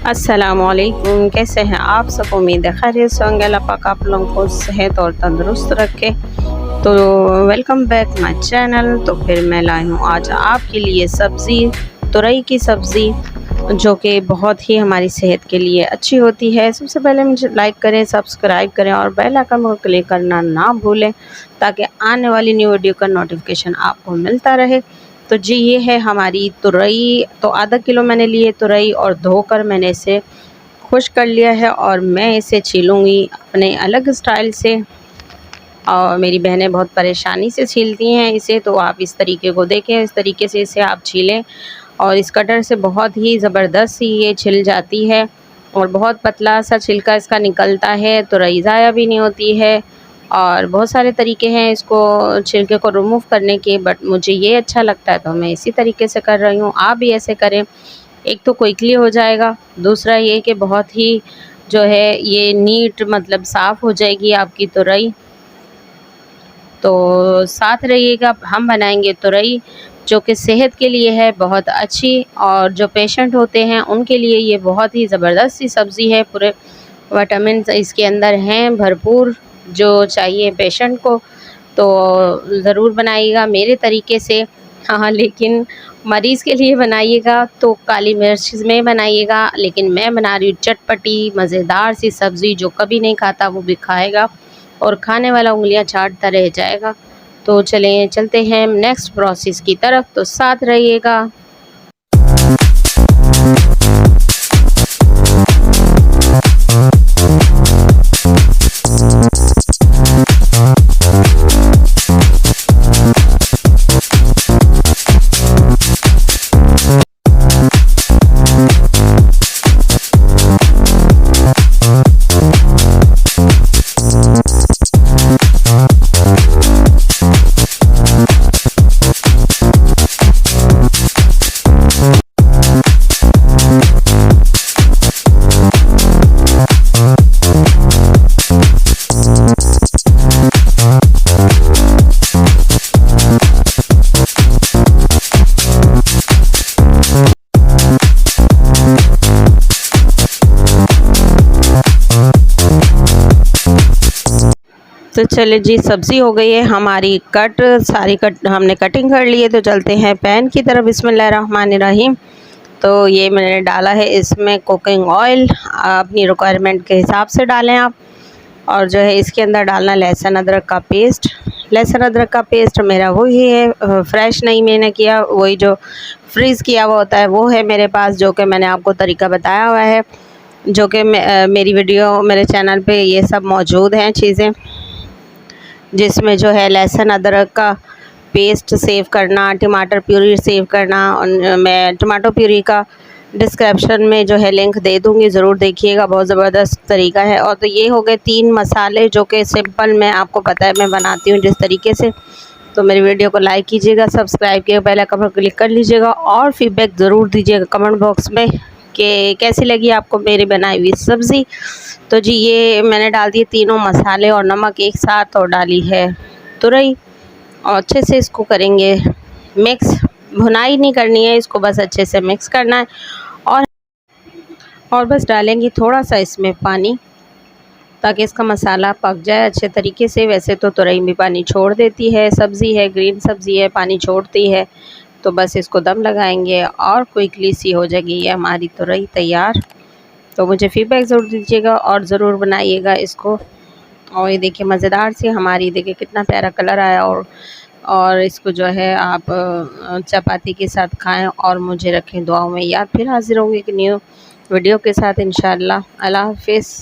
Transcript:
अस्सलामुअलैकुम, कैसे हैं आप सब। उम्मीद है खैरियत से होंगे। अल्लाह पाक आप लोगों को सेहत और तंदुरुस्त रखे। तो वेलकम बैक माय चैनल। तो फिर मैं लाई हूँ आज आपके लिए सब्ज़ी, तुरई की सब्ज़ी, जो कि बहुत ही हमारी सेहत के लिए अच्छी होती है। सबसे पहले मुझे लाइक करें, सब्सक्राइब करें और बेल आइकन को क्लिक करना ना भूलें, ताकि आने वाली न्यू वीडियो का नोटिफिकेशन आपको मिलता रहे। तो जी ये है हमारी तुरई। तो आधा किलो मैंने लिए तुरई और धोकर मैंने इसे खुश कर लिया है और मैं इसे छीलूँगी अपने अलग स्टाइल से। और मेरी बहनें बहुत परेशानी से छीलती हैं इसे, तो आप इस तरीके को देखें, इस तरीके से इसे आप छीलें। और इस कटर से बहुत ही ज़बरदस्त सी ये छिल जाती है और बहुत पतला सा छिलका इसका निकलता है, तुरई ज़ाया भी नहीं होती है। और बहुत सारे तरीके हैं इसको छिलके को रिमूव करने के, बट मुझे ये अच्छा लगता है तो मैं इसी तरीके से कर रही हूँ। आप भी ऐसे करें। एक तो क्विकली हो जाएगा, दूसरा ये कि बहुत ही जो है ये नीट मतलब साफ़ हो जाएगी आपकी तुरई। तो साथ रहिएगा, हम बनाएंगे तुरई जो कि सेहत के लिए है बहुत अच्छी, और जो पेशेंट होते हैं उनके लिए ये बहुत ही ज़बरदस्त सी सब्ज़ी है। पूरे विटामिन इसके अंदर हैं भरपूर, जो चाहिए पेशेंट को। तो ज़रूर बनाइएगा मेरे तरीके से। हाँ, लेकिन मरीज़ के लिए बनाइएगा तो काली मिर्च में बनाइएगा, लेकिन मैं बना रही हूँ चटपटी मज़ेदार सी सब्ज़ी, जो कभी नहीं खाता वो भी खाएगा और खाने वाला उंगलियां चाटता रह जाएगा। तो चलें चलते हैं नेक्स्ट प्रोसेस की तरफ, तो साथ रहिएगा। तो चले जी, सब्ज़ी हो गई है हमारी कट, सारी कट हमने कटिंग कर ली है। तो चलते हैं पैन की तरफ। बिस्मिल्लाहिर्रहमानिर्रहीम। तो ये मैंने डाला है इसमें कुकिंग ऑयल, अपनी रिक्वायरमेंट के हिसाब से डालें आप। और जो है इसके अंदर डालना लहसुन अदरक का पेस्ट। लहसुन अदरक का पेस्ट मेरा वही है, फ्रेश नहीं मैंने किया, वही जो फ्रीज़ किया हुआ होता है वो है मेरे पास, जो कि मैंने आपको तरीका बताया हुआ है, जो कि मेरी वीडियो मेरे चैनल पे ये सब मौजूद हैं चीज़ें, जिसमें जो है लहसुन अदरक का पेस्ट सेव करना, टमाटर प्यूरी सेव करना। और मैं टमाटो प्यूरी का डिस्क्रिप्शन में जो है लिंक दे दूँगी, ज़रूर देखिएगा, बहुत ज़बरदस्त तरीका है। और तो ये हो गए 3 मसाले, जो कि सिंपल मैं आपको पता है मैं बनाती हूँ जिस तरीके से। तो मेरी वीडियो को लाइक कीजिएगा, सब्सक्राइब कीजिएगा, बेल आइकन पर क्लिक कर लीजिएगा और फीडबैक ज़रूर दीजिएगा कमेंट बॉक्स में कि कैसी लगी आपको मेरी बनाई हुई सब्ज़ी। तो जी ये मैंने डाल दिए तीनों मसाले और नमक एक साथ, और डाली है तुरई, और अच्छे से इसको करेंगे मिक्स। भुनाई नहीं करनी है इसको, बस अच्छे से मिक्स करना है। और बस डालेंगे थोड़ा सा इसमें पानी, ताकि इसका मसाला पक जाए अच्छे तरीके से। वैसे तो तुरई भी पानी छोड़ देती है, सब्ज़ी है, ग्रीन सब्ज़ी है, पानी छोड़ती है। तो बस इसको दम लगाएंगे और क्विकली सी हो जाएगी ये हमारी तुरई तैयार। तो मुझे फीडबैक ज़रूर दीजिएगा और ज़रूर बनाइएगा इसको। और ये देखिए मज़ेदार सी हमारी, देखिए कितना प्यारा कलर आया। और इसको जो है आप चपाती के साथ खाएं और मुझे रखें दुआओं में याद। फिर हाज़िर होंगे एक न्यू वीडियो के साथ इंशाअल्लाह। अल्लाह हाफ़िज़।